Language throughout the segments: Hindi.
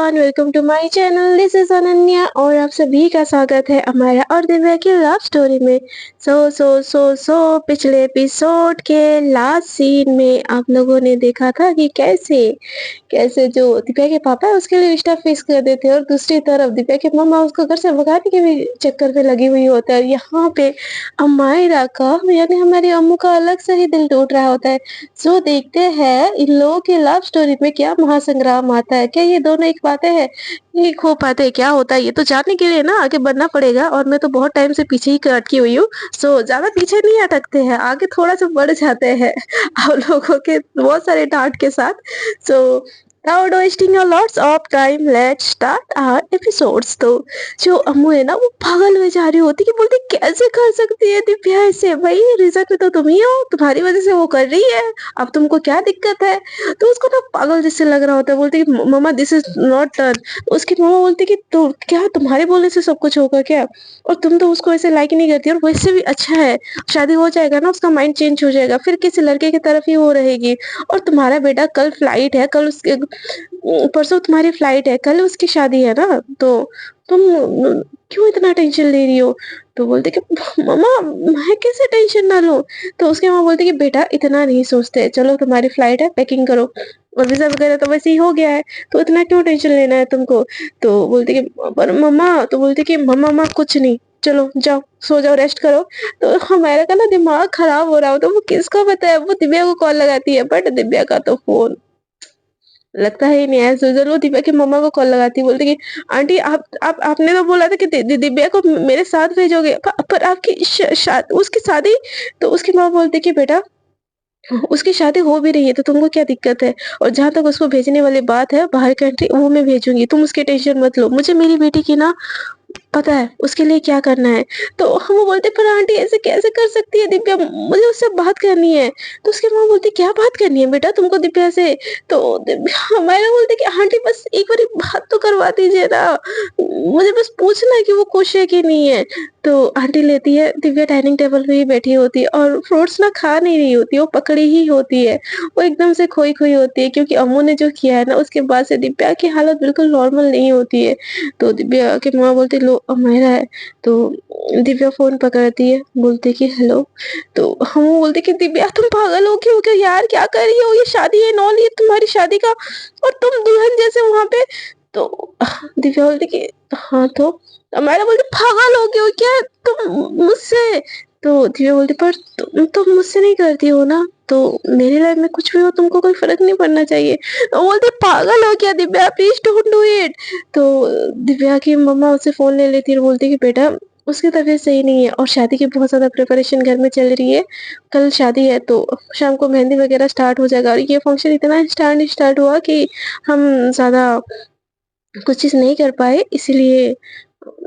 Everyone, welcome to my channel. This is Ananya और आप सभी का स्वागत है हमारा और दिव्या की लव स्टोरी में। सो पिछले एपिसोड के लास्ट सीन में आप लोगों ने देखा था कि कैसे कैसे जो दिव्या के पापा है उसके लिए रिश्ता फिक्स कर देते हैं और दूसरी तरफ दिव्या के मम्मा उसको घर से भगाने के भी चक्कर में लगी हुई होता है। यहाँ पे अमायरा का यानी हमारी अम्मू का अलग से ही दिल टूट रहा होता है। सो देखते हैं इन लोगों की लव स्टोरी में क्या महासंग्राम आता है। क्या ये दोनों एक पाते हैं, एक हो पाते हैं, क्या होता है ये तो जानने के लिए ना आगे बढ़ना पड़ेगा। और मैं तो बहुत टाइम से पीछे ही अटकी हुई हूँ। सो ज्यादा पीछे नहीं अटकते हैं, आगे थोड़ा सा बढ़ जाते हैं आप लोगों के बहुत सारे डांट के साथ। सो without wasting a lots of time, let's start our episodes। तो जो अम्मू है ना वो पागल हो जा रही होती कि बोलती कैसे कर सकती है दिव्या ऐसे, भाई रीजन में तो तुम ही हो, तुम्हारी वजह से वो कर रही है, अब तुमको क्या दिक्कत है। तो उसको ना पागल जैसे लग रहा होता है, बोलती कि मम्मा दिस इज नॉट डन। उसकी मम्मा बोलती कि तो क्या तुम्हारे बोलने से सब कुछ होगा क्या, और तुम तो उसको ऐसे लाइक नहीं करती, और वैसे भी अच्छा है शादी हो जाएगा ना उसका माइंड चेंज हो जाएगा, फिर किसी लड़के की तरफ ही वो रहेगी। और तुम्हारा बेटा कल फ्लाइट है, कल उसके परसों तुम्हारी फ्लाइट है, कल उसकी शादी है ना, तो तुम क्यों इतना टेंशन ले रही हो। तो बोलते कि मम्मा मैं कैसे टेंशन ना लूं। तो उसकी माँ बोलती कि बेटा इतना नहीं सोचते, चलो तुम्हारी फ्लाइट है, पैकिंग करो, और वीजा वगैरह तो वैसे ही हो गया है, तो इतना क्यों टेंशन लेना है तुमको। तो बोलती कि पर मम्मा, तो बोलती कि मम्मा कुछ नहीं, चलो जाओ सो जाओ, रेस्ट करो। तो हमारा का ना दिमाग खराब हो रहा हो, तो वो किसको पता है, वो दिव्या को कॉल लगाती है, बट दिव्या का तो फोन लगता है ही नहीं है। सुजल वो दिव्या की मम्मा को कॉल लगाती है, बोलती कि आंटी आप आपने तो बोला था कि दिव्या को मेरे साथ भेजोगे, पर आपकी उसकी शादी। तो उसकी माँ बोलती कि बेटा उसकी शादी हो भी रही है तो तुमको क्या दिक्कत है, और जहाँ तक उसको भेजने वाली बात है बाहर कंट्री, वो मैं भेजूंगी, तुम उसकी टेंशन मत लो, मुझे मेरी बेटी की ना पता है उसके लिए क्या करना है। तो हम वो बोलते पर आंटी ऐसे कैसे कर सकती है दिव्या, मुझे उससे बात करनी है। तो उसकी माँ बोलती क्या बात करनी है बेटा तुमको दिव्या से। तो हमारा बोलते कि आंटी बस एक बार बात तो करवा दीजिए ना, मुझे बस पूछना है कि वो खुश है कि नहीं है। तो आंटी लेती है, दिव्या डाइनिंग टेबल पे ही बैठी होती है और फ्रूट्स ना खा नहीं रही होती, वो पकड़ी ही होती है। वो एकदम से खोई खोई होती है क्योंकि अम्मू ने जो किया है ना उसके बाद से दिव्या की हालत बिल्कुल नॉर्मल नहीं होती है। तो दिव्या की माँ बोलती लो अमायरा है। तो दिव्या फोन पकड़ती है, बोलती कि हेलो। तो हम बोलते कि दिव्या तुम पागल हो क्या यार, क्या कर रही हो, ये शादी है नॉन, ये तुम्हारी शादी का, और तुम दुल्हन जैसे वहां पे। तो दिव्या बोलती कि हाँ, तो अमायरा बोलती पागल हो क्या तुम मुझसे। तो दिव्या बोलती पर तुम मुझसे नहीं करती हो ना, तो मेरी लाइफ में कुछ भी हो तुमको कोई फर्क नहीं पड़ना चाहिए। तो बोलती पागल हो क्या Divya, please don't do it. तो दिव्या की मम्मा उससे फोन ले लेती है और बोलती कि बेटा उसकी तबीयत सही नहीं है और शादी की बहुत ज्यादा प्रिपरेशन घर में चल रही है, कल शादी है तो शाम को मेहंदी वगैरह स्टार्ट हो जाएगा, और ये फंक्शन इतना स्टार्ट हुआ कि हम ज्यादा कुछ चीज नहीं कर पाए, इसीलिए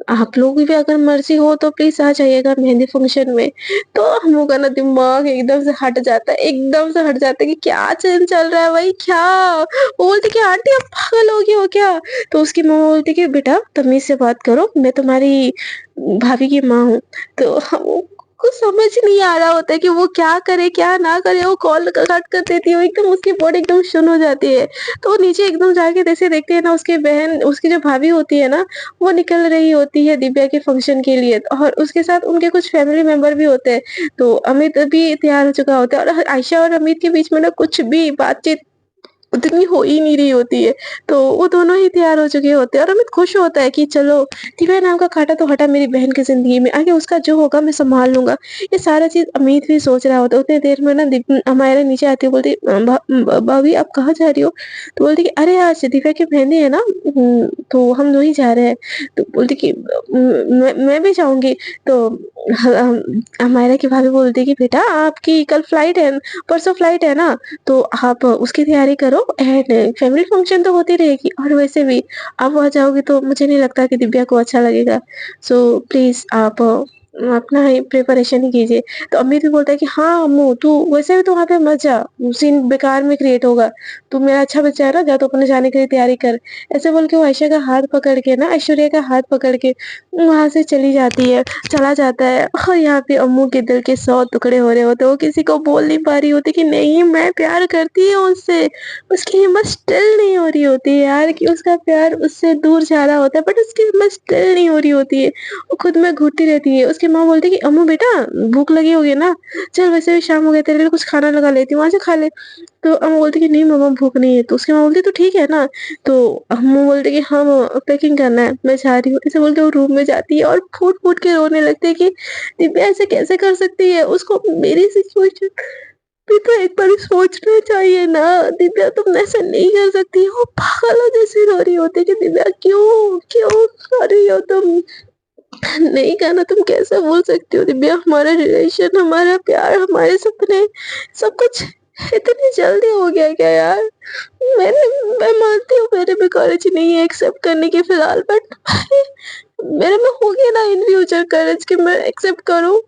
आप लोग भी अगर मर्जी हो तो प्लीज आ जाइएगा मेहंदी फंक्शन में। तो हम लोग का ना दिमाग एकदम से हट जाता है, एकदम से हट जाता है कि क्या चल रहा है भाई, क्या। वो बोलती कि आंटी आप पागल हो गए हो क्या। तो उसकी मम्मा बोलती कि बेटा तमीज से बात करो, मैं तुम्हारी भाभी की माँ हूँ। तो हम को समझ नहीं आ रहा होता है कि वो क्या करे क्या ना करे, वो कॉल कट कर देती है, एकदम उसकी बॉडी एकदम सुन हो जाती है। तो वो नीचे एकदम जाके जैसे देखते हैं ना, उसकी बहन उसकी जो भाभी होती है ना वो निकल रही होती है दिव्या के फंक्शन के लिए, और उसके साथ उनके कुछ फैमिली मेंबर भी होते हैं। तो अमित भी तैयार हो चुका होता है, और आयशा और अमित के बीच में ना कुछ भी बातचीत उतनी हो ही नहीं रही होती है। तो वो दोनों ही तैयार हो चुके होते हैं और अमित खुश होता है कि चलो दिव्या नाम का कांटा तो हटा मेरी बहन की जिंदगी में, आगे उसका जो होगा मैं संभाल लूंगा। ये सारा चीज अमित भी सोच रहा होता है। उतनी देर में ना हमारे नीचे आती है, बोलती भाभी आप कहाँ जा रही हो। तो बोलती कि अरे आज दिव्या की मेहंदी है ना, तो हम दोनों ही जा रहे हैं। तो बोलती कि मैं भी जाऊंगी। तो हमारा की भाभी बोलती कि बेटा आपकी कल फ्लाइट है, परसों फ्लाइट है ना, तो आप उसकी तैयारी करो, एंड फैमिली फंक्शन तो होती रहेगी, और वैसे भी आप वहाँ जाओगे तो मुझे नहीं लगता कि दिव्या को अच्छा लगेगा। सो प्लीज आप अपना ही प्रिपरेशन ही कीजिए। तो अमित भी बोलता है कि हाँ अम्मू, तू वैसे भी तो वहाँ पे मत जा, सीन बेकार में क्रिएट होगा। तू मेरा अच्छा बच्चा है ना, जा तू अपने जाने के लिए तैयारी कर। ऐसे बोल के वो आयशा का हाथ पकड़ के ना, ऐश्वर्या का हाथ पकड़ के वहाँ से चली जाती है, चला जाता है। और यहाँ पे अम्मू के दिल के 100 टुकड़े हो रहे होते हैं। वो किसी को बोल नहीं पा रही होती कि नहीं मैं प्यार करती हूँ उससे। उसकी हिम्मत स्टिल नहीं हो रही होती है यार कि उसका प्यार उससे दूर जा रहा होता है, बट उसकी हिम्मत स्टिल नहीं हो रही होती है। वो खुद में घुटती रहती है। उसकी माँ बोलती है कि अम्मू बेटा, भूख लगी होगी ना, चल वैसे भी शाम हो गया, तेरे लिए कुछ खाना लगा लेती हूँ, वहाँ से खा ले। तो अम्मू बोलती है कि नहीं मम्मा भूख नहीं है। तो उसकी माँ बोलती है तो ठीक है ना। तो अम्मू बोलती है कि हाँ मम्मा पैकिंग करना है, मैं जा रही हूँ। ऐसे बोल के वो रूम में जाती है और फूट फूट के रोने लगती है कि दिव्या ऐसे कैसे कर सकती है, उसको मेरी सिचुएशन भी तो एक बार सोचना चाहिए ना। दिव्या तुम ऐसा नहीं कर सकती हो। पागलों जैसी रो रही होती है कि दिव्या क्यों क्यों कर रही हो तुम, नहीं कहना, तुम कैसे बोल सकती हो दिव्या, हमारा रिलेशन, हमारा प्यार, हमारे सपने, सब कुछ इतनी जल्दी हो गया क्या यार। मैंने मैं मानती हूँ मेरे में करेज नहीं है एक्सेप्ट करने की फिलहाल, बट मेरे में होगी ना इन फ्यूचर करेज कि मैं एक्सेप्ट करूँ।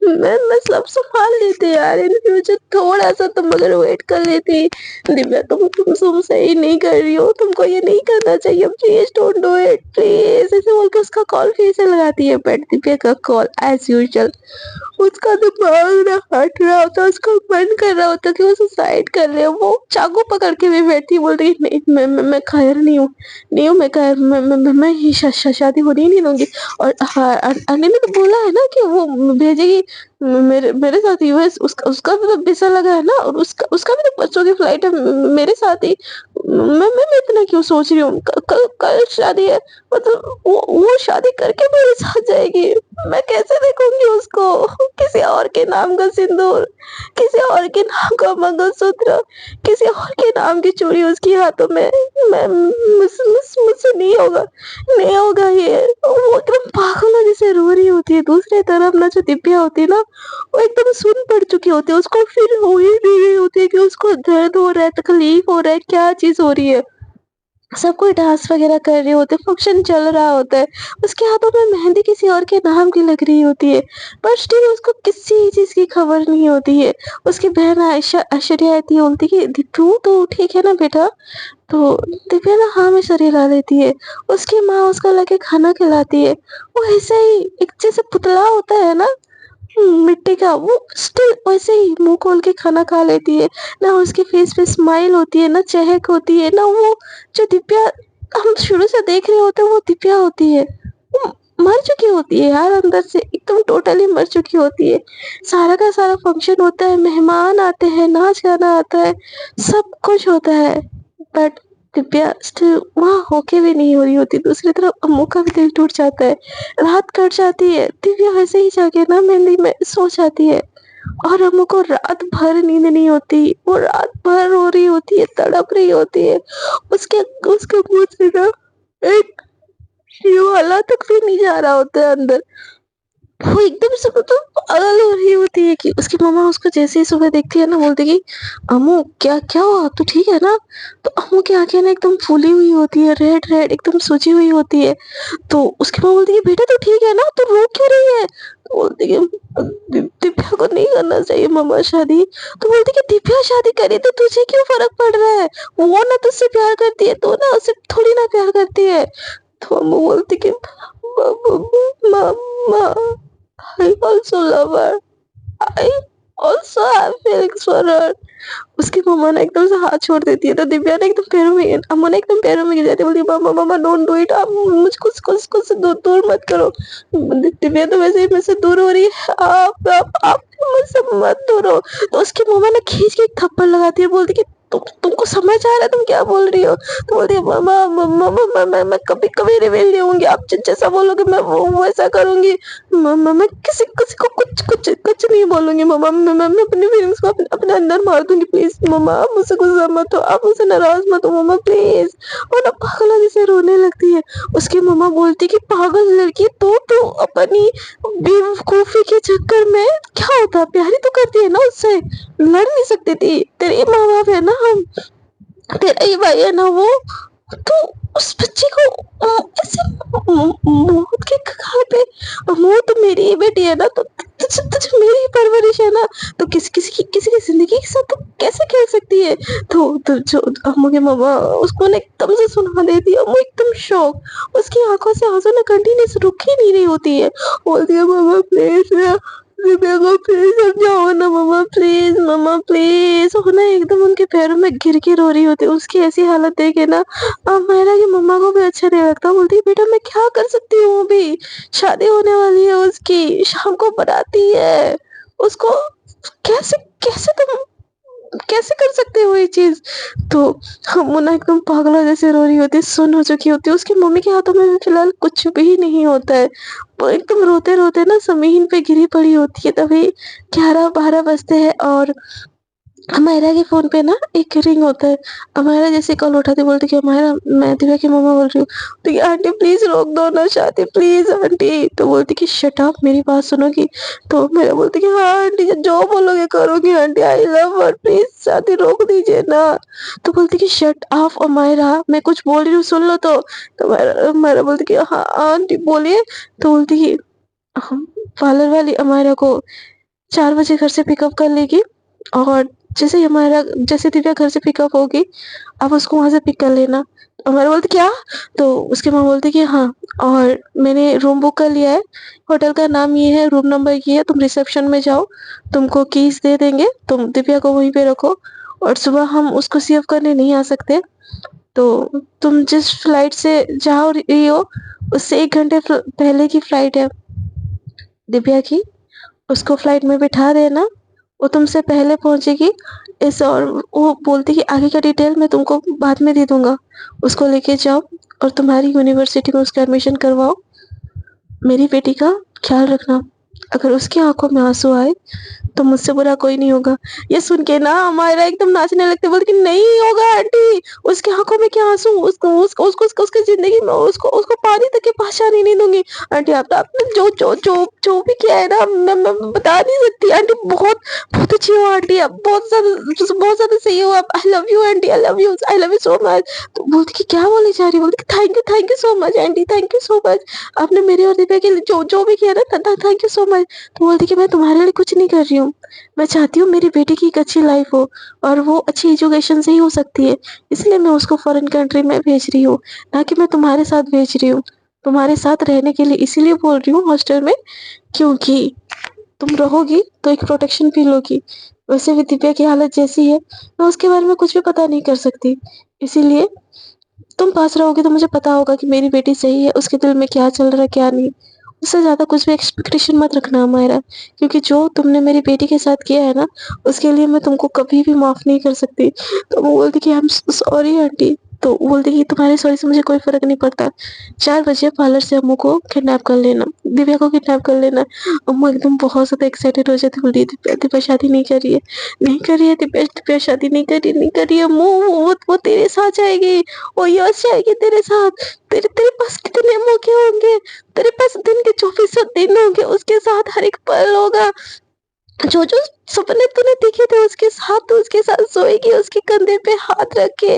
मैं सब संभाल लेती यार इन फ्यूचर, थोड़ा सा तुम अगर वेट कर लेती। दिव्या तुम सही नहीं कर रही हो, तुमको ये नहीं करना चाहिए, please don't do it please. ऐसे बोल के उसका कॉल फिर से लगाती है, बट दिव्या का कॉल एज यूजुअल, उसका दिमाग ना हट रहा होता, उसका मन कर रहा होता कि वो सुसाइड कर ले। वो चाकू पकड़ के भी बैठी, बोल रही नहीं मैं कायर नहीं हूँ, नहीं हूँ मैं कायर, मैं ही शादी होने ही नहीं दूंगी। और हाँ, अन्य ने तो बोला है ना कि वो भेजेगी मेरे मेरे साथ यूएस। उसका उसका भी तो वीसा लगा है ना, और उसका उसका भी तो बच्चों की फ्लाइट है मेरे साथ ही। मैं इतना क्यों सोच रही हूँ, कल कल शादी है, मतलब वो शादी करके मेरे साथ जाएगी। मैं कैसे देखूंगी उसको, किसी और के नाम का सिंदूर, किसी और के नाम का मंगलसूत्र, किसी और के नाम की चूड़ी उसकी हाथों में। मैं मुझसे नहीं होगा, नहीं होगा ये। वो एकदम पागलों जैसे रो रही होती है। दूसरी तरफ ना जो दिव्या होती है ना, वो एकदम सुन पड़ चुकी होती है। उसको फिर हो ही नहीं रही होती है कि उसको दर्द हो रहा है, तकलीफ हो रहा है, क्या चीज हो रही है। सब कोई डांस वगैरह कर रहे होते हैं, फंक्शन चल रहा होता है, उसके हाथों में मेहंदी किसी और के नाम की लग रही होती है, पर स्टिल उसको किसी चीज की खबर नहीं होती है। उसकी बहन आयशा ऐश्वर्या आती है, बोलती है कि तू तो ठीक है ना बेटा। तो दिव्या ना हाँ में सर हिला देती है। उसकी माँ उसको लाके खाना खिलाती है। वो ऐसे ही एक जैसे पुतला होता है ना, मिट्टी का, वो स्टिल वैसे ही मुंह खोल के खाना खा लेती है। ना उसके फेस पे स्माइल होती है, ना चहक होती है, ना वो जो दिव्या हम शुरू से देख रहे होते हैं वो दिव्या होती है। वो मर चुकी होती है यार, अंदर से एकदम टोटली मर चुकी होती है। सारा का सारा फंक्शन होता है, मेहमान आते हैं, नाच गाना आता है, सब कुछ होता है, बट दिव्या स्टिल वहाँ होके भी नहीं हो रही होती। दूसरी तरफ अम्मू का भी दिल टूट जाता है। रात कट जाती है, दिव्या वैसे ही जाके ना मेहंदी में सो जाती है। और अम्मू को रात भर नींद नहीं होती, वो रात भर रो रही होती है, तड़प रही होती है। उसके उसके मुंह से ना एक वाला तक भी नहीं जा रहा होता है अंदर। वो एकदम से मतलब पागल हो रही होती है कि उसकी मम्मा उसको जैसे ही सुबह देखती है ना, बोलती है कि अम्मू क्या क्या हुआ, तू ठीक है ना। तो अम्मू की आंखें ना एकदम फूली हुई होती है, रेड रेड एकदम सूजी हुई होती है। तो उसकी माँ बोलती है बेटा तू ठीक है ना, तू रो क्यों रही है। तो बोलती है दिव्या को नहीं करना चाहिए मम्मा शादी। तो बोलती है कि दिव्या शादी करे तो तुझे क्यों फर्क पड़ रहा है, वो ना तुझसे प्यार करती है, तो ना उससे थोड़ी ना प्यार करती है। तो अम्मू बोलती कि मम्मा I also love her. I also have feelings for her. उसकी मम्मा ना एकदम से हाथ छोड़ देती है, तो दिव्या ने एकदम पैरों में, अम्मा ने एकदम पैरों में गिर जाती है, बोलती है मम्मा मम्मा डोंट डू इट, आप मुझको कुछ दूर दूर मत करो। दिव्या तो वैसे ही मुझसे दूर हो रही है, आप मुझसे मत दूर हो। तो उसकी मम्मा ना खींच के एक थप्पड़ लगाती है, बोलती कि तुमको समझ आ रहा है तुम क्या बोल रही हो। तो बोलती है मम्मा मम्मा मम्मा मैं कभी कभी रिवेल नहीं होंगी, आप जैसा बोलोगे मैं वो वैसा करूंगी। मम्मा मैं किसी किसी को कुछ कुछ कुछ नहीं बोलूंगी मम्मा, मैं अपनी फीलिंग्स को अपने अंदर मार दूंगी, प्लीज मम्मा आप मुझसे गुस्सा मत हो, आप मुझसे नाराज मत हो मम्मा प्लीज। और ना पागल जैसे रोने लगती है। उसकी मम्मा बोलती कि पागल लड़की, तो अपनी बेवकूफी के चक्कर में क्या होता, प्यारी तो करती है ना उससे, लड़ नहीं सकती थी, तेरे माँ बाप है ना हम, तेरा ही भाई है ना वो। तो उस बच्ची को ऐसे मौत के कगार पे, मौत मेरी ही बेटी है ना, तो तुझे तुझे मेरी परवरिश है ना, तो किसी की ज़िंदगी के साथ तू कैसे खेल सकती है? तो जो अम्मू की मम्मा उसको ना एकदम से सुना देती है, अम्मू एकदम शॉक, उसकी आँखों से आँसू ना कंटीन्यूअस रुक ही नहीं रही होती है। बोलती है, "मम्मा प्लीज़ ना, दिव्या को प्लीज़ समझाओ ना मम्मा प्लीज़।" वो ना एकदम उनके पैरों में गिर के रो रही होती है। उसकी ऐसी हालत देख के ना मायरा की मम्मा को भी अच्छा नहीं लगता। बोलती है, "बेटा मैं क्या कर सकती हूँ अभी? शादी होने वाली है उसकी, शाम को बाराती है। उसको कैसे कैसे तुम कैसे कर सकते हो ये चीज़?" तो मुन्ना एकदम पागलों जैसे रो रही होती है, सुन्न हो चुकी होती है। उसकी मम्मी के हाथों में भी फिलहाल कुछ भी नहीं होता है। वो एकदम रोते-रोते ना ज़मीन पे गिरी पड़ी होती है। तभी 11-12 बजते हैं और अमायरा के फ़ोन पे ना एक रिंग होता है। अमायरा जैसे कॉल उठाती बोलती कि अमायरा मैं दिव्या की मम्मा बोल रही हूँ। तो ये आंटी प्लीज़ रोक दो ना शादी प्लीज़ आंटी। तो बोलती कि शट अप मेरी बात सुनोगी? तो अमायरा बोलती कि हाँ आंटी जो बोलोगे करूँगी aunty I love her please शादी रोक दीजिए ना। तो बोलती कि शट अप अमायरा मैं कुछ बोल रही हूँ सुन लो तो। तो अमायरा अमायरा बोलती कि हाँ आंटी बोलिए। तो बोलती कि हम पार्लर वाली अमायरा को 4 बजे घर से पिकअप कर लेगी और जैसे दिव्या घर से पिकअप होगी, आप उसको वहाँ से पिक कर लेना। हमारा बोलते क्या? तो उसकी माँ बोलती कि हाँ और मैंने रूम बुक कर लिया है, होटल का नाम ये है, रूम नंबर ये है, तुम रिसेप्शन में जाओ, तुमको कीज़ दे देंगे, तुम दिव्या को वहीं पे रखो और सुबह हम उसको रिसीव करने नहीं आ सकते, तो तुम जिस फ्लाइट से जा रही हो, उससे 1 घंटे पहले की फ्लाइट है दिव्या की। उसको फ्लाइट में बिठा देना, वो तुमसे पहले पहुँचेगी इस और वो बोलती कि आगे का डिटेल मैं तुमको बाद में दे दूँगा। उसको लेके जाओ और तुम्हारी यूनिवर्सिटी में उसका एडमिशन करवाओ। मेरी बेटी का ख़्याल रखना। अगर उसकी आँखों में आँसू आए तो मुझसे बुरा कोई नहीं होगा। ये सुन के ना मायरा एकदम नाचने लगती है, बोलती कि नहीं होगा आंटी, उसकी आँखों में क्या आँसू, उसको उसकी ज़िंदगी में उसको उसको पानी तक की पहचान ही नहीं दूँगी। आंटी आपने जो भी किया है ना मैं बता नहीं सकती आंटी बहुत अच्छी हो आंटी आप बहुत ज़्यादा सही हो आप। I love you aunty I love you so much. तो बोलती कि क्या बोली जा रही है? बोलती कि thank you so much aunty thank you so much. आपने मेरे और दिव्या के लिए जो भी किया ना थैंक यू सो मच। तो बोलती कि मैं तुम्हारे लिए कुछ नहीं कर रही हूँ। मैं चाहती हूँ मेरी बेटी की एक अच्छी लाइफ हो और वो अच्छी एजुकेशन से ही हो सकती है। इसलिए मैं उसको फॉरेन कंट्री में भेज रही हूँ, ना कि मैं तुम्हारे साथ भेज रही हूँ। तुम्हारे साथ रहने के लिए इसीलिए बोल रही हूँ हॉस्टल में, क्योंकि तुम रहोगी तो एक प्रोटेक्शन फ़ील होगी। वैसे भी दिव्या की हालत जैसी है, मैं उसके बारे में कुछ भी पता नहीं कर सकती। इसीलिए तुम पास रहोगे तो मुझे पता होगा कि मेरी बेटी सही है, उसके दिल में क्या चल रहा है, क्या नहीं। उससे ज़्यादा कुछ भी एक्सपेक्टेशन मत रखना हमारा, क्योंकि जो तुमने मेरी बेटी के साथ किया है ना, उसके लिए मैं तुमको कभी भी माफ़ नहीं कर सकती। तो वो बोलती कि आई एम सॉरी आंटी। तो वो बोलती कि तुम्हारे सॉरी से मुझे कोई फ़र्क नहीं पड़ता। 4 बजे पार्लर से अम्मू को किडनैप कर लेना, दिव्या को किडनैप कर लेना। अम्मू एकदम बहुत ज़्यादा एक्साइटेड हो जाती, बोलती है दिव्या दिव्या शादी नहीं कर रही है, नहीं कर रही है दिव्या दिव्या शादी नहीं कर रही है अम्मू, वो तेरे साथ जाएगी, वो यश जाएगी तेरे साथ। तेरे तेरे पास कितने मौके होंगे, तेरे पास दिन के 24 दिन होंगे, उसके साथ हर एक पल होगा। जो सपने तूने देखे थे उसके साथ, तो उसके साथ सोएगी, उसके कंधे पे हाथ रख के,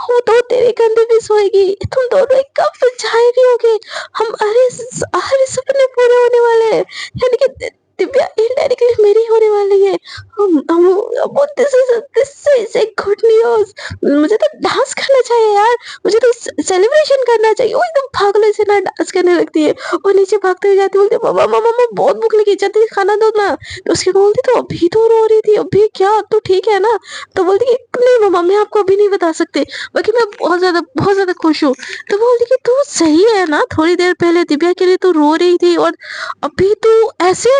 वो तो तेरे कंधे पे सोएगी, तुम दोनों एक कप में चाय पियोगे। हम हर सपने पूरे होने वाले हैं, यानी कि दिव्या इनडायरेक्टली मेरी होने वाली है। हम अब this is a good news. मुझे तो डांस करना चाहिए यार, मुझे तो सेलिब्रेशन करना चाहिए। वो एकदम पागलों से ना डांस करने लगती है और नीचे भागते हुए जाती है, बोलती है मम्मा मम्मा मम्मा बहुत भूख लगी, जल्दी खाना दो ना। तो उसकी माँ बोलती तो अभी तो रो रही थी, अभी क्या तू ठीक है ना? तो बोलती कि नहीं मम्मा मैं आपको अभी नहीं बता सकती, बाकी मैं बहुत ज़्यादा खुश हूँ। तो बोलती कि तू सही है ना, थोड़ी देर पहले दिव्या के लिए तू रो रही थी और अभी तू ऐसे।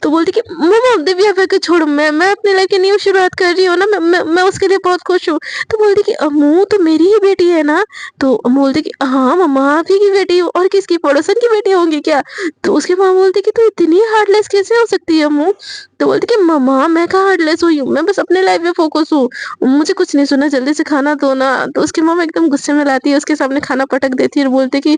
तो बोलती कि मम्मा दिव्या को छोड़ो, मैं अपनी लाइफ की न्यू शुरुआत कर रही हूँ ना, मैं उसके लिए बहुत खुश हूँ। तो बोलती कि अम्मू तो मेरी ही बेटी है ना? तो अम्मू बोलती कि हाँ मम्मा आप ही की बेटी हूँ और किसकी, पड़ोसन की बेटी होंगी क्या? तो उसकी माँ बोलती कि तू इतनी हार्टलेस कैसे हो सकती है अम्मू? तो बोलती कि मम्मा मैं कहाँ हार्टलेस हुई हूँ, मैं बस अपने लाइफ में फोकस हूँ, मुझे कुछ नहीं सुनना, जल्दी से खाना दो ना। तो उसकी मम्मा एकदम गुस्से में लाती है, उसके सामने खाना पटक देती है और बोलती कि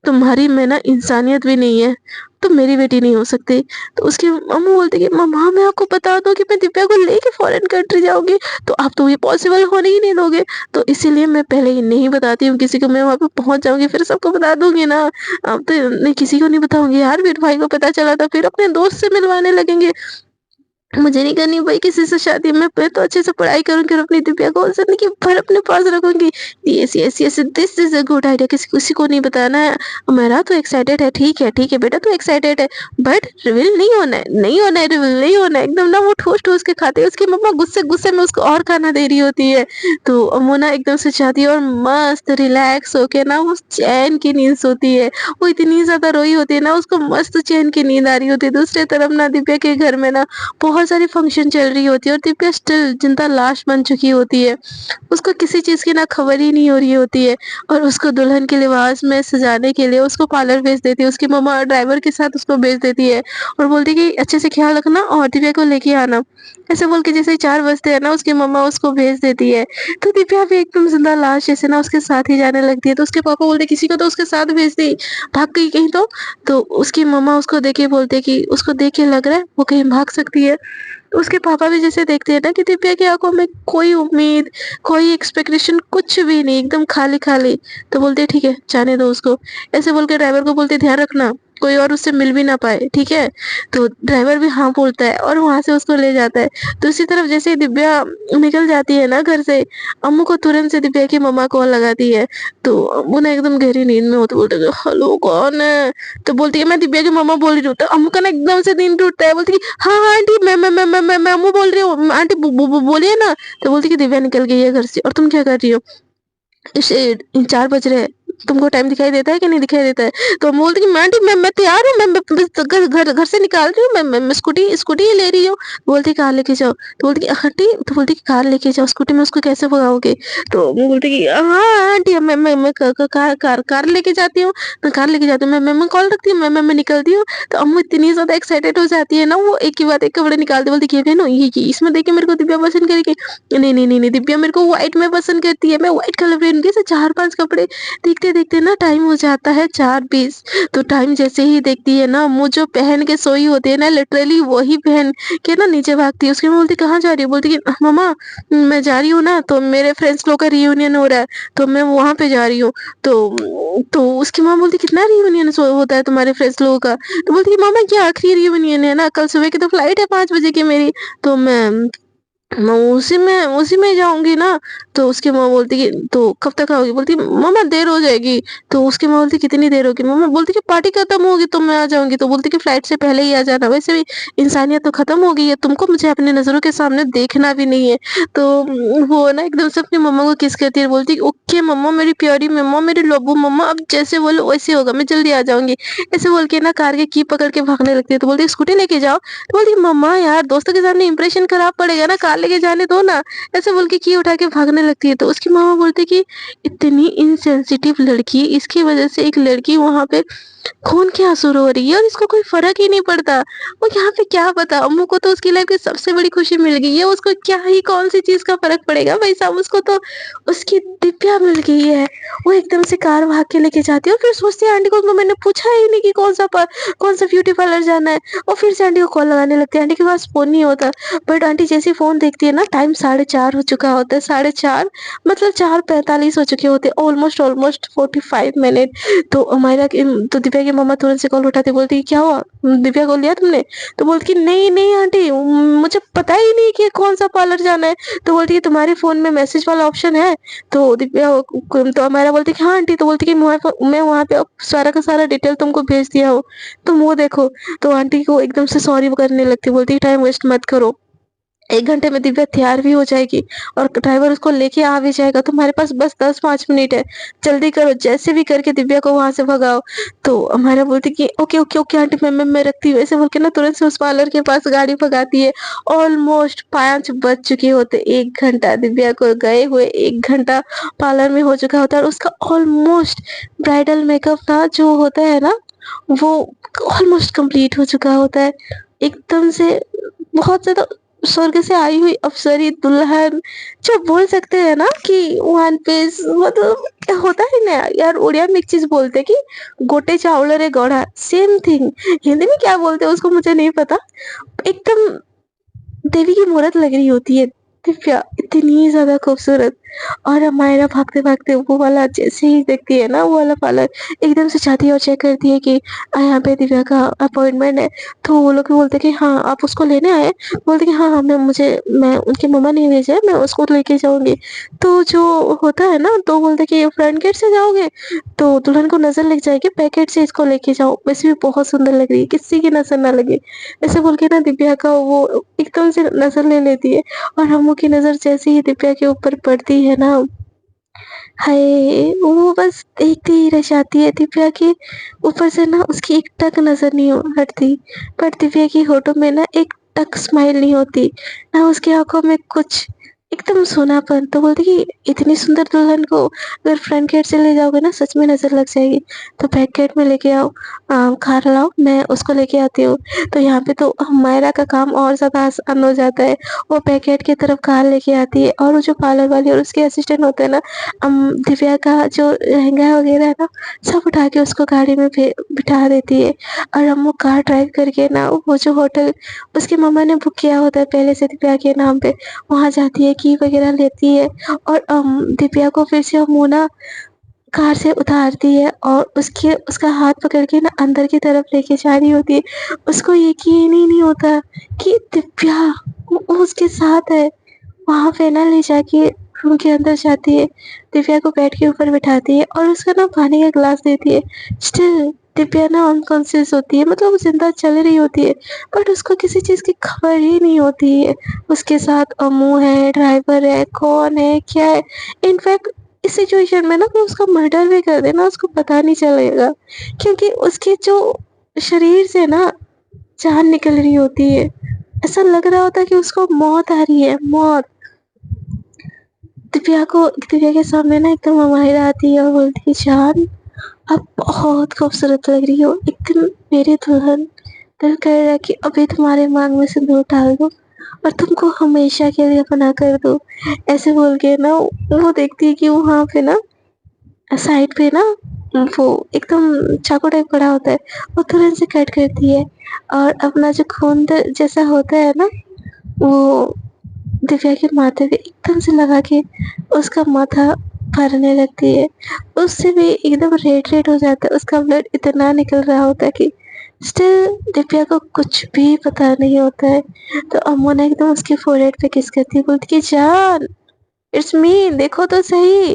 तुम्हारी में ना इंसानियत भी नहीं है, तुम मेरी बेटी नहीं हो सकती। तो उसकी अम्मू बोलती कि मम्मा मैं आपको बता दूँ कि मैं दिव्या को लेके फॉरेन कंट्री जाऊँगी, तो आप तो ये पॉसिबल होने ही नहीं दोगे। तो इसीलिए मैं पहले ही नहीं बताती हूँ किसी को, मैं वहाँ पे पहुँच जाऊँगी फिर सबको बता दूँगी ना। अब तो नहीं किसी को नहीं बताऊँगी यार, फिर भाई को पता चला तो फिर अपने दोस्त से मिलवाने लगेंगे। मुझे नहीं करनी भाई किसी से शादी, मैं तो अच्छे से पढ़ाई करूँगी और अपनी दिव्या को ज़िंदगी भर अपने पास रखूँगी। Yes, yes, yes, this is a good idea, किसी किसी को नहीं बताना है। मेरा तो एक्साइटेड है, ठीक है बेटा तू एक्साइटेड है, बट रिवील नहीं होना है, नहीं होना है, रिवील नहीं होना है। एकदम ना वो ठूस-ठूस के खाती है, उसकी मम्मा गुस्से-गुस्से में उसको और खाना दे रही होती है। तो वो ना एकदम से चाहती है और मस्त रिलैक्स होके ना वो चैन की नींद सोती है। वो इतनी ज़्यादा रोई होती है ना, उसको मस्त चैन की नींद आ रही होती है। दूसरी तरफ ना दिव्या के घर में ना बहुत सारी फंक्शन चल रही होती है और दिव्या स्टिल जिंदा लाश बन चुकी होती है। उसको किसी चीज़ की ना खबर ही नहीं हो रही होती है और उसको दुल्हन के लिबास में सजाने के लिए उसको पार्लर भेज देती है। उसकी मम्मा ड्राइवर के साथ उसको भेज देती है और बोलती है कि अच्छे से ख्याल रखना और दिव्या को लेके आना। ऐसे बोल के जैसे ही 4 बजते हैं ना उसकी मम्मा उसको भेज देती है। तो दिव्या भी एकदम जिंदा लाश जैसे ना उसके साथ ही जाने लगती है। तो उसके पापा बोलते किसी को तो उसके साथ भेज दी, भाग गई कहीं तो। तो उसकी मम्मा उसको देख के बोलते कि उसको देख के लग रहा है वो कहीं भाग सकती है। तो उसके पापा भी जैसे देखते हैं ना कि दिव्या की आँखों में कोई उम्मीद, कोई एक्सपेक्टेशन कुछ भी नहीं, एकदम खाली-खाली। तो बोलते हैं ठीक है, जाने दो उसको। ऐसे बोल के ड्राइवर को बोलते हैं ध्यान रखना, कोई और उससे मिल भी ना पाए, ठीक है? तो ड्राइवर भी हाँ बोलता है और वहाँ से उसको ले जाता है। दूसरी तरफ जैसे ही दिव्या निकल जाती है ना घर से, अम्मू को तुरंत से दिव्या की मम्मा कॉल लगाती है। तो वो ना एकदम गहरी नींद में होते बोलते हैं, हेलो कौन है? तो बोलती है मैं दिव्या की मम्मा बोल रही हूँ। तो अम्मू का ना एकदम से नींद टूटता है, बोलती है हाँ, हाँ आंटी मैं अम्मू बोल रही हूँ, आंटी बोलिए ना। तो बोलती है कि दिव्या निकल गई है घर से और तुम क्या कर रही हो? इस 4 बज रहे हैं, तुमको टाइम दिखाई देता है कि नहीं दिखाई देता है? तो हम बोलते कि आंटी मैं तैयार हूँ, मैं बस घर घर घर से निकाल रही हूँ, मैं स्कूटी स्कूटी ही ले रही हूँ। बोलती कार लेके जाओ। तो बोलती कि आंटी, तो बोलती कि कार लेके जाओ, स्कूटी में उसको कैसे भगाओगे? तो वो बोलती कि हाँ आंटी मैं कार लेके जाती हूँ, मैं कार लेके जाती हूँ, मैं कॉल रखती हूँ, मैं निकलती हूँ। तो अम्मू इतनी ज़्यादा एक्साइटेड हो जाती है ना, वो एक के बाद एक कपड़े निकालती बोलती कि ये पहनो, ये इसमें देख के मेरे को दिव्या पसंद करेगी। नहीं, दिव्या मेरे को व्हाइट में पसंद करती है, मैं व्हाइट कलर पहनूँगी। ऐसे 4-5 कपड़े देखते-देखते ना टाइम हो जाता है 4:20। तो टाइम जैसे ही देखती है ना, वो जो पहन के सोई होती है ना, लिटरली वही पहन के ना नीचे भागती है। उसकी मम्मी बोलती कहाँ जा रही हो? बोलती कि मम्मा मैं जा रही हूँ ना, तो मेरे फ्रेंड्स लोग का रियूनियन हो रहा है, तो मैं वहाँ पे जा रही हूँ। तो उसकी माँ बोलती कितना रियूनियन होता है तुम्हारे फ्रेंड्स लोगों का? तो बोलती है मम्मा ये आखिरी रियूनियन है ना, कल सुबह की तो फ्लाइट है 5 बजे की मेरी, तो मैं उसी में जाऊँगी ना। तो उसकी माँ बोलती कि तो कब तक आओगी? बोलती मम्मा देर हो जाएगी। तो उसकी माँ बोलती कितनी देर होगी? मम्मा बोलती कि पार्टी खत्म होगी तो मैं आ जाऊँगी। तो बोलती कि फ्लाइट से पहले ही आ जाना, वैसे भी इंसानियत तो खत्म हो गई है, तुमको मुझे अपनी नज़रों के सामने देखना भी नहीं है। तो वो ना एकदम से अपनी मम्मा को किस करती है, बोलती ओके मम्मा मेरी प्यारी मम्मा, मेरी लब्बू मम्मा, अब जैसे बोलो वैसे होगा, मैं जल्दी आ जाऊँगी। ऐसे बोल के ना कार की पकड़ के भागने लगती है। तो बोलती स्कूटी लेके जाओ। तो बोलती मम्मा यार दोस्तों के सामने इंप्रेशन खराब पड़ेगा ना, कार लेके जाने दो ना। ऐसे बोल के की उठा के भागने लगती है। तो उसकी मामा बोलती कि इतनी इनसेंसिटिव लड़की, इसकी वजह से एक लड़की वहां पे खून के आंसू रो रही है और इसको कोई फर्क ही नहीं पड़ता। वो यहाँ पे क्या बता, अम्मू को तो उसकी लाइफ की सबसे बड़ी खुशी मिल गई है, उसको क्या ही कौन सी चीज का फर्क पड़ेगा भाई साहब, उसको तो उसकी दिव्या मिल गई है। वो एकदम से कार भाग के लेके जाती है और फिर सोचती है आंटी को तो मैंने पूछा ही नहीं कि कौन सा ब्यूटी पार्लर जाना है। और फिर से आंटी को कॉल लगाने लगती है, आंटी के पास फोन नहीं होता। बट आंटी जैसे फोन देखती है ना, टाइम 4:30 हो चुका होता है, 4:30 मतलब 4:45 हो चुके होते हैं, ऑलमोस्ट ऑलमोस्ट 45 मिनट। तो हमारा तो दिव्या की मम्मा तुरंत से कॉल उठाती बोलती क्या हुआ, दिव्या को लिया तुमने? तो बोलती कि नहीं नहीं आंटी, मुझे पता ही नहीं कि कौन सा पार्लर जाना है। तो बोलती है तुम्हारे फोन में मैसेज वाला ऑप्शन है? तो दिव्या तो हमारा बोलती कि हाँ आंटी। तो बोलती कि मैं वहाँ पे सारा का सारा डिटेल तुमको भेज दिया हूँ, तुम वो देखो। तो आंटी को एकदम से सॉरी करने लगती, बोलती टाइम वेस्ट मत करो, 1 घंटे में दिव्या तैयार भी हो जाएगी और ड्राइवर उसको लेके आ भी जाएगा, तुम्हारे पास बस 10-5 मिनट है, जल्दी करो, जैसे भी करके दिव्या को वहां से भगाओ। तो हमारा बोलती कि ओके ओके ओके आंटी, मैं रखती हूँ। ऐसे बोल के ना तुरंत से उस पार्लर के पास गाड़ी भगाती है। ऑलमोस्ट 5 बज चुके होते, 1 घंटा दिव्या को गए हुए, 1 घंटा पार्लर में हो चुका होता है और उसका ऑलमोस्ट ब्राइडल मेकअप ना जो होता है ना, वो ऑलमोस्ट कंप्लीट हो चुका होता है। एकदम से बहुत ज्यादा स्वर्ग से आई हुई अप्सरी दुल्हन, जो बोल सकते हैं ना कि वन पीस, मतलब होता है ना यार, उड़िया में एक चीज बोलते हैं कि गोटे चावल रे गढ़ा, सेम थिंग। हिंदी में क्या बोलते हैं उसको मुझे नहीं पता। एकदम देवी की मूरत लग रही होती है दिव्या, इतनी ज्यादा खूबसूरत। और मायरा भागते भागते वो वाला जैसे ही देखती है ना, वो वाला पार्लर, एकदम से जाती है और चेक करती है कि यहाँ पे दिव्या का अपॉइंटमेंट है। तो वो लोग भी बोलते हैं कि हाँ आप उसको लेने आए, बोलते कि हाँ मैं उनकी मम्मा ने भेजा है, मैं उसको लेके जाऊंगी। तो जो होता है ना, तो बोलते कि फ्रंट गेट से जाओगे तो दुल्हन को नजर लग जाएगी, बैक गेट से इसको लेके जाओ, वैसे भी बहुत सुंदर लग रही है, किसी की नजर ना लगे। ऐसे बोल के ना दिव्या का वो एकदम से नजर ले लेती है। और हमू की नजर जैसे ही दिव्या के ऊपर पड़ती है ना, हाय वो बस देखती ही रह जाती है दिव्या के ऊपर से ना, उसकी एक टक नजर नहीं हटती। पर दिव्या की होठों में ना एक टक स्माइल नहीं होती, ना उसकी आंखों में कुछ, एकदम सोनापन। तो बोलती कि इतनी सुंदर दुल्हन को अगर फ्रंट गेट से ले जाओगे ना, सच में नजर लग जाएगी। तो बैक गेट में लेके आओ, कार लाओ, मैं उसको लेके आती हूँ। तो यहाँ पे तो मायरा का काम और ज्यादा आसान हो जाता है। वो बैक गेट की तरफ कार लेके आती है, और वो जो पार्लर वाली और उसके असिस्टेंट होते हैं ना, दिव्या का जो लहंगा वगैरह है ना, सब उठा के उसको गाड़ी में बिठा देती है। और हम वो कार ड्राइव करके ना, वो जो होटल उसकी मम्मा ने बुक किया होता है पहले से दिव्या के नाम पे, वहाँ जाती है, की वगैरह लेती है। और दिव्या को फिर से वो ना कार से उतारती है, और उसके उसका हाथ पकड़ के ना अंदर की तरफ लेके जा रही होती है। उसको यकीन ही नहीं होता कि दिव्या वो उसके साथ है। वहाँ पे ना ले जाके रूम के अंदर जाती है, दिव्या को बेड के ऊपर बिठाती है और उसको ना पानी का ग्लास देती है। स्टिल दिव्या ना अनकॉन्शियस होती है, मतलब वो जिंदा चल रही होती है, बट उसको किसी चीज की खबर ही नहीं होती है। उसके साथ अम्मू है, ड्राइवर है, कौन है, क्या है। इनफैक्ट इस सिचुएशन में ना कोई उसका मर्डर भी कर देना, उसको पता नहीं चलेगा, क्योंकि उसके जो शरीर से ना जान निकल रही होती है। ऐसा लग रहा होता है कि उसको मौत आ रही है, मौत। दिव्या के सामने ना एकदम माहिरा आती है और बोलती है, जान आप बहुत खूबसूरत लग रही हो, एकदम मेरी दुल्हन। दिल कर रहा है कि अभी तुम्हारे मांग में सिंदूर डाल दूं और तुमको हमेशा के लिए अपना कर दूं। ऐसे बोल के ना वो देखती है कि वहाँ पे ना साइड पे ना वो एकदम चाकू टाइप पड़ा होता है, वो तुरंत से कट करती है। और अपना जो खून जैसा होता है ना, वो दिव्या के माथे पे एकदम से लगा के उसका माथा भरने लगती है। उससे भी एकदम रेड रेड हो जाता है, उसका ब्लड इतना निकल रहा होता है कि स्टिल दिव्या को कुछ भी पता नहीं होता है। तो अम्मू ने एकदम उसके फोrehead पे किस करती है, बोलती कि जान इट्स मी, देखो तो सही।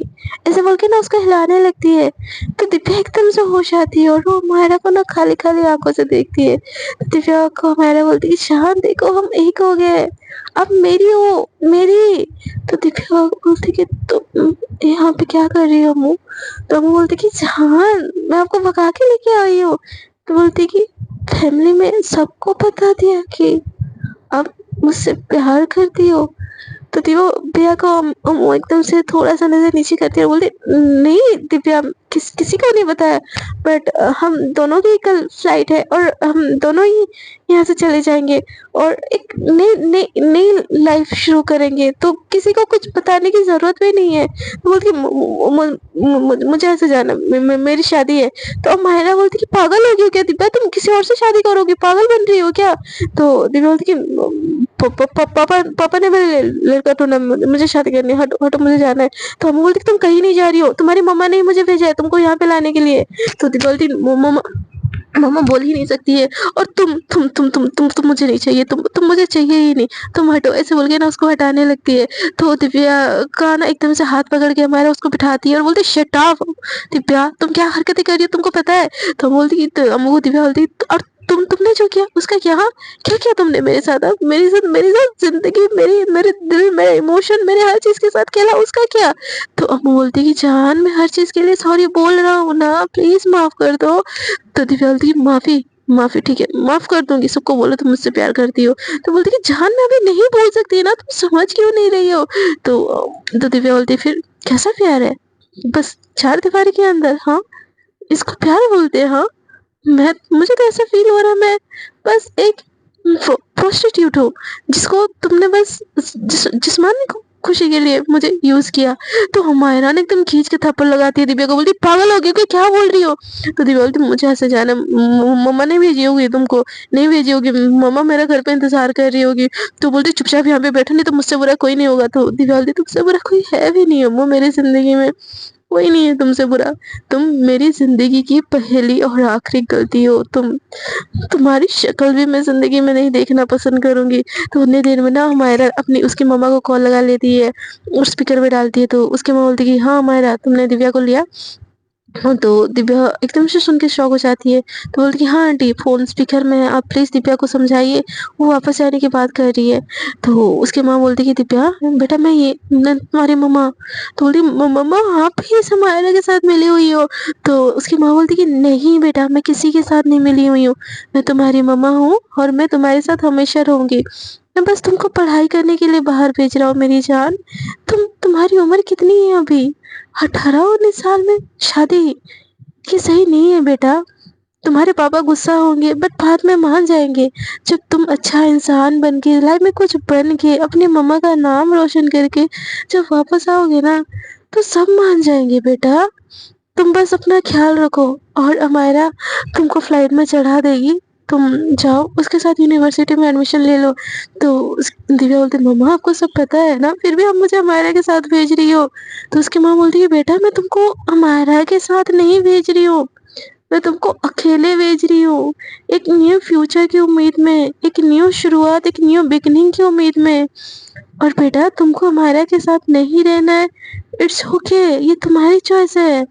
ऐसे बोल के ना उसको हिलाने लगती है। तो दिव्या एकदम से होश आती है और वो मायरा को ना खाली खाली आंखों से देखती है। तो दिव्या को मायरा बोलती है, शान देखो हम एक हो गए, अब मेरी हो, मेरी। तो दिव्या बोलती कि तुम यहाँ पे क्या कर रही हो अम्मू। तो अम्मू बोलती कि जान मैं आपको भगा के लेके आई हूँ। तो बोलती कि फैमिली में सबको बता दिया कि आप मुझसे प्यार करती हो। तो दिव्या भैया को वो एकदम से थोड़ा सा नजर नीचे करती है और बोलती, नहीं दिव्या किसी को नहीं बताया, बट हम दोनों की कल फ्लाइट है और हम दोनों ही यहाँ से चले जाएंगे और एक नई नई नई लाइफ शुरू करेंगे, तो किसी को कुछ बताने की जरूरत भी नहीं है। तो बोलती मुझे ऐसे जाना, मेरी शादी है। तो अब माहिरा बोलती कि पागल हो गई हो क्या दिव्या, तुम किसी और से शादी करोगी, पागल बन रही हो क्या। तो दिव्या बोलती कि पापा ने मेरे लड़का ढूंढा, मुझे शादी करनी है, हटो हटो मुझे जाना है। तो हम बोलती तुम कहीं नहीं जा रही हो, तुम्हारी मम्मा ने ही मुझे भेजा है तुमको यहाँ पे लाने के लिए। तो बोलती मम्मा, मम्मा बोल ही नहीं सकती है। और तुम मुझे नहीं चाहिए, तुम मुझे चाहिए ही नहीं, तुम हटो। ऐसे बोल के ना उसको हटाने लगती है। तो दिव्या का ना एकदम से हाथ पकड़ के हमारा उसको बिठाती है और बोलती शट अप, दिव्या तुम क्या हरकतें कर रही हो, तुमको पता है। तो हम बोलती कि तो हमको दिव्या बोलती और तुमने जो किया उसका क्या, हाँ क्या किया तुमने मेरे साथ, अब मेरी साथ जिंदगी, मेरी मेरे दिल, मेरे इमोशन, मेरे हर चीज के साथ खेला, उसका क्या। तो अम्मू बोलती कि जान मैं हर चीज के लिए सॉरी बोल रहा हूँ ना, प्लीज माफ कर दो। तो दिव्या बोलती कि माफी, माफी ठीक है माफ कर दूंगी, सबको बोलो तुम मुझसे प्यार करती हो। तो बोलती कि जान मैं अभी नहीं बोल सकती ना, तुम समझ क्यों नहीं रही हो। तो दिव्या बोलती फिर कैसा प्यार है, बस चार दीवारी के अंदर, हाँ इसको प्यार बोलते हैं, हाँ। मैं मुझे तो ऐसा फील हो रहा है मैं बस एक प्रोस्टिट्यूट हो, जिसको तुमने बस जिस्मानी खुशी के लिए मुझे यूज किया। तो हुमायरा ने एकदम खींच के थप्पड़ लगाती है दिव्या को, बोलती पागल हो गई, क्या बोल रही हो। तो दिव्या बोलती मुझे ऐसे जाना, मम्मा नहीं भेजी होगी तुमको, नहीं भेजी होगी, मम्मा मेरा घर पे इंतजार कर रही होगी। तो बोलती चुपचाप यहाँ पे बैठो, नहीं तो मुझसे बुरा कोई नहीं होगा। तो दिव्या बोलती तुमसे बुरा कोई है भी नहीं अम्मू मेरी जिंदगी में, कोई नहीं है तुमसे बुरा, तुम मेरी जिंदगी की पहली और आखिरी गलती हो। तुम्हारी शक्ल भी मैं ज़िंदगी में नहीं देखना पसंद करूँगी। तो उतनी देर में ना हुमायरा अपनी उसकी मम्मा को कॉल लगा लेती है और स्पीकर पे डालती है। तो उसकी मम्मा बोलती है कि हाँ हुमायरा, तुमने दिव्या को लिया। हाँ, तो दिव्या एकदम से सुन के शॉक हो जाती है। तो बोलती है हाँ आंटी, फ़ोन स्पीकर में है, आप प्लीज़ दिव्या को समझाइए, वो वापस आने की बात कर रही है। तो उसकी माँ बोलती है कि दिव्या बेटा मैं तुम्हारी मम्मा। तो बोलती मम्मा आप ही इस हुमायरा के साथ मिली हुई हो। तो उसकी माँ बोलती कि नहीं बेटा, मैं किसी के साथ नहीं मिली हुई हूँ, मैं तुम्हारी मम्मा हूँ और मैं तुम्हारे साथ हमेशा रहूँगी। मैं बस तुमको पढ़ाई करने के लिए बाहर भेज रहा हूँ मेरी जान। तुम्हारी उम्र कितनी है अभी? 18-19 साल में शादी? ये सही नहीं है बेटा। तुम्हारे पापा गुस्सा होंगे बट बाद में मान जाएंगे। जब तुम अच्छा इंसान बन के लाइफ में कुछ बन के अपनी मम्मा का नाम रोशन करके जब वापस आओगे ना, तो सब मान जाएंगे बेटा। तुम बस अपना ख्याल रखो। और अमायरा तुमको फ्लाइट में चढ़ा देगी, तुम जाओ उसके साथ यूनिवर्सिटी में एडमिशन ले लो। तो दिव्या बोलती मम्मा आपको सब पता है ना, फिर भी आप मुझे अमायरा के साथ भेज रही हो। तो उसकी माँ बोलती है बेटा मैं तुमको अमायरा के साथ नहीं भेज रही हूँ, मैं तुमको अकेले भेज रही हूँ, एक न्यू फ्यूचर की उम्मीद में, एक न्यू शुरुआत, एक न्यू बिगनिंग की उम्मीद में। और बेटा तुमको अमायरा के साथ नहीं रहना है, इट्स ओके, ये तुम्हारी चॉइस है।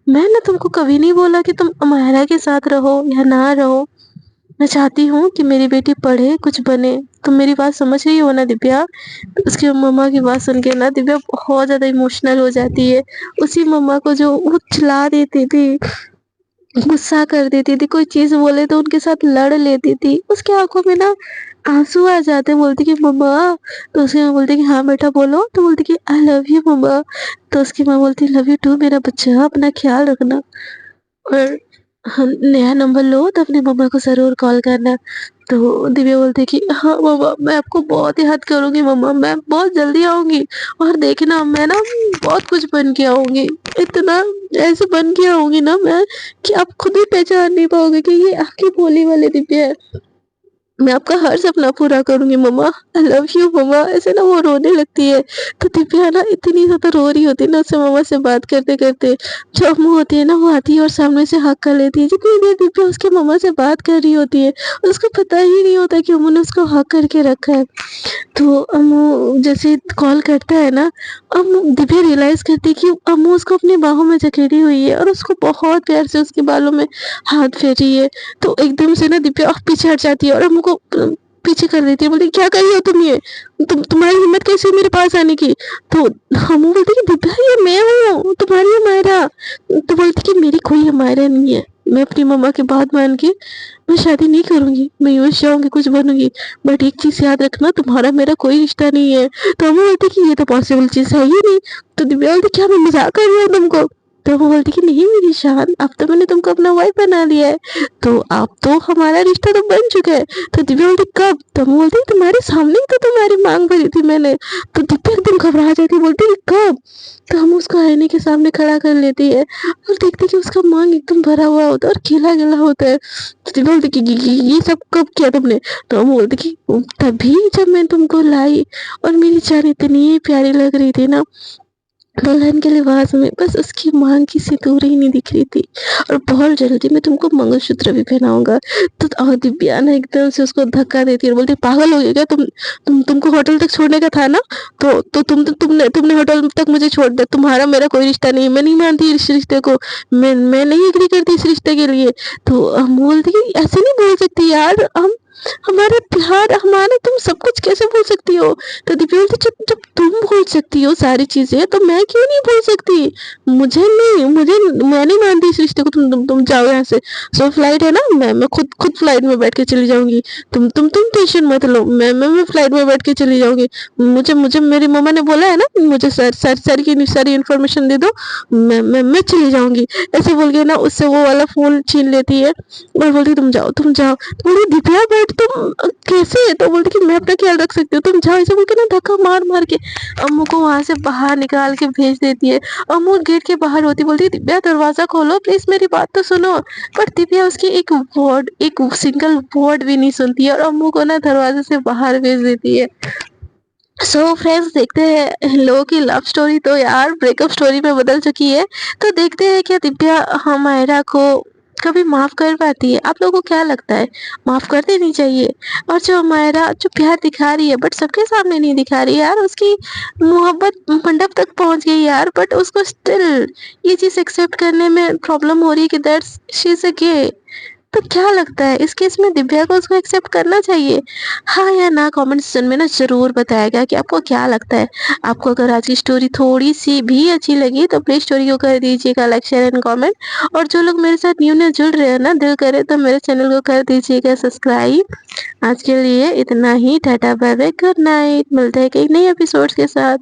मैंने तुमको कभी नहीं बोला कि तुम अमायरा के साथ रहो या ना रहो। मैं चाहती हूँ कि मेरी बेटी पढ़े, कुछ बने। तुम मेरी बात समझ रही हो ना दिव्या? तो उसकी मम्मा की बात सुन के ना दिव्या बहुत ज़्यादा इमोशनल हो जाती है। उसी मम्मा को जो वो चिल्ला देती थी, गुस्सा कर देती थी, कोई चीज़ बोले तो उनके साथ लड़ लेती थी, उसकी आँखों में ना आँसू आ जाते। बोलती कि मम्मा, तो उसकी माँ बोलती कि हाँ बेटा बोलो। तो बोलती कि आई लव यू मम्मा। तो उसकी माँ बोलती लव यू टू मेरा बच्चा, अपना ख्याल रखना। और हम नया नंबर लो तो अपनी मम्मा को ज़रूर कॉल करना। तो दिव्या बोलती कि हाँ मम्मा, मैं आपको बहुत याद करूँगी मम्मा, मैं बहुत जल्दी आऊँगी और देखना मैं ना बहुत कुछ बन के आऊँगी, इतना ऐसे बन के आऊँगी ना मैं कि आप खुद ही पहचान नहीं पाओगे कि ये आपकी भोली वाली दिव्या है। मैं आपका हर सपना पूरा करूँगी मम्मा, आई लव यू मम्मा। ऐसे ना वो रोने लगती है। तो दिव्या ना इतनी ज़्यादा रो रही होती है ना उससे मम्मा से बात करते-करते। जो अम्मू होती है ना वो आती है और सामने से हग कर लेती है। जितनी देर दिव्या उसकी मम्मा से बात कर रही होती है, उसको पता ही नहीं होता कि अम्मू ने उसको हग करके रखा है। तो अम्मू जैसे कॉल करता है ना, अम्मू दिव्या रियलाइज़ करती है कि अम्मू उसको अपनी बाहों में जकड़ी हुई है और उसको बहुत प्यार से उसके बालों में हाथ फेर रही है। तो एकदम से ना दिव्या पीछे हट जाती है और अम्मू को पीछे कर देती है, बोलती क्या कर रही हो तुम ये? तुम्हारी हिम्मत कैसे हुई मेरे पास आने की? तो अम्मू बोलती कि दिव्या ये मैं हूँ, तुम्हारी हुमायरा। तो बोलती कि मेरी कोई हुमायरा नहीं है, मैं अपनी मम्मा की बात मान के मैं शादी नहीं करूँगी, मैं यूएस जाऊँगी, कुछ बनूँगी, बट एक चीज़ याद रखना तुम्हारा मेरा कोई रिश्ता नहीं है। तो अम्मू बोलती कि ये तो पॉसिबल चीज़ है ही नहीं। तो दिव्या बोलती क्या मैं मज़ाक कर रही हूँ तुमको? तो वो बोलती कि नहीं मेरी जान, अब तो मैंने तुमको अपना वाइफ बना लिया है, तो अब तो हमारा रिश्ता तो बन चुका है। तो दिव्या बोलती कब? तो वो बोलती तुम्हारे सामने ही तो तुम्हारी मांग भरी थी मैंने। तो दिव्या एकदम घबरा जाती है, बोलती कब? तो हम उसको आईने के सामने खड़ा कर लेती है और देखते कि उसका मांग एकदम भरा हुआ होता है और गीला-गीला होता है। तो दिव्या बोलती कि ये सब कब किया तुमने? तो हम बोलते कि तभी जब मैं तुमको लाई और मेरी जान इतनी प्यारी लग रही थी ना, दुल्हन के लिबास में, बस उसकी मांग की सिंदूर ही नहीं दिख रही थी। और बहुत जल्दी मैं तुमको मंगलसूत्र भी पहनाऊँगा। तो दिव्या ना एकदम से उसको धक्का देती है और बोलती है पागल हो गई क्या तुम? तुमको होटल तक छोड़ने का था ना? तो तुमने होटल तक मुझे छोड़ दिया। तुम्हारा मेरा कोई रिश्ता नहीं है। मैं नहीं मानती इस रिश्ते को। मैं नहीं एग्री करती इस रिश्ते के लिए। तो हम बोलती कि ऐसे नहीं बोल सकती यार, हम हमारा प्यार, हमारा तुम सब कुछ कैसे भूल सकती हो? तो दिव्या बोलती जब जब तुम भूल सकती हो सारी चीज़ें तो मैं क्यों नहीं भूल सकती? मैं नहीं मानती इस रिश्ते को। तुम जाओ यहाँ से। सो फ्लाइट है ना, मैं खुद फ्लाइट में बैठ के चली जाऊँगी। तुम टेंशन मत लो, मैं फ्लाइट में बैठ के चली जाऊँगी। मुझे मुझे मेरी मम्मा ने बोला है ना, मुझे सारी की सारी इन्फॉर्मेशन दे दो, मैं चली जाऊँगी। ऐसे बोल के ना उससे वो वाला फ़ोन छीन लेती है और बोलती तुम जाओ। तो बोली दिव्या बैठ बट तुम कैसे? तो बोलती कि मैं अपना ख्याल रख सकती हूँ, तुम जाओ, ऐसे बोल के ना धक्का मार मार के अम्मू को वहां से बाहर निकाल के भेज देती है। अम्मू गेट के बाहर होती, बोलती है दिव्या दरवाजा खोलो प्लीज, मेरी बात तो सुनो। पर दिव्या उसकी एक सिंगल वर्ड भी नहीं सुनती है और अम्मू को ना दरवाजे से बाहर भेज देती है। सो फ्रेंड्स, देखते हैं इन लोगों की लव स्टोरी तो यार ब्रेकअप स्टोरी में बदल चुकी है। तो देखते हैं क्या दिव्या हमायरा को कभी माफ कर पाती है? आप लोगों को क्या लगता है, माफ कर देनी चाहिए? और जो हमायरा जो प्यार दिखा रही है बट सबके सामने नहीं दिखा रही है यार, उसकी मोहब्बत मंडप तक पहुंच गई यार, बट उसको स्टिल ये चीज एक्सेप्ट करने में प्रॉब्लम हो रही है कि दैट्स शी इज अ गे। तो क्या लगता है इस केस में दिव्या को उसको एक्सेप्ट करना चाहिए, हाँ या ना? कमेंट सेक्शन में ना ज़रूर बताएगा कि आपको क्या लगता है। आपको अगर आज की स्टोरी थोड़ी सी भी अच्छी लगी तो प्लीज़ स्टोरी को कर दीजिएगा लाइक शेयर एंड कमेंट। और जो लोग मेरे साथ न्यू न्यू जुड़ रहे हैं ना, दिल करे तो मेरे चैनल को कर दीजिएगा सब्सक्राइब। आज के लिए इतना ही, tata bye bye, good night. मिलते हैं कई नए एपिसोड्स के साथ।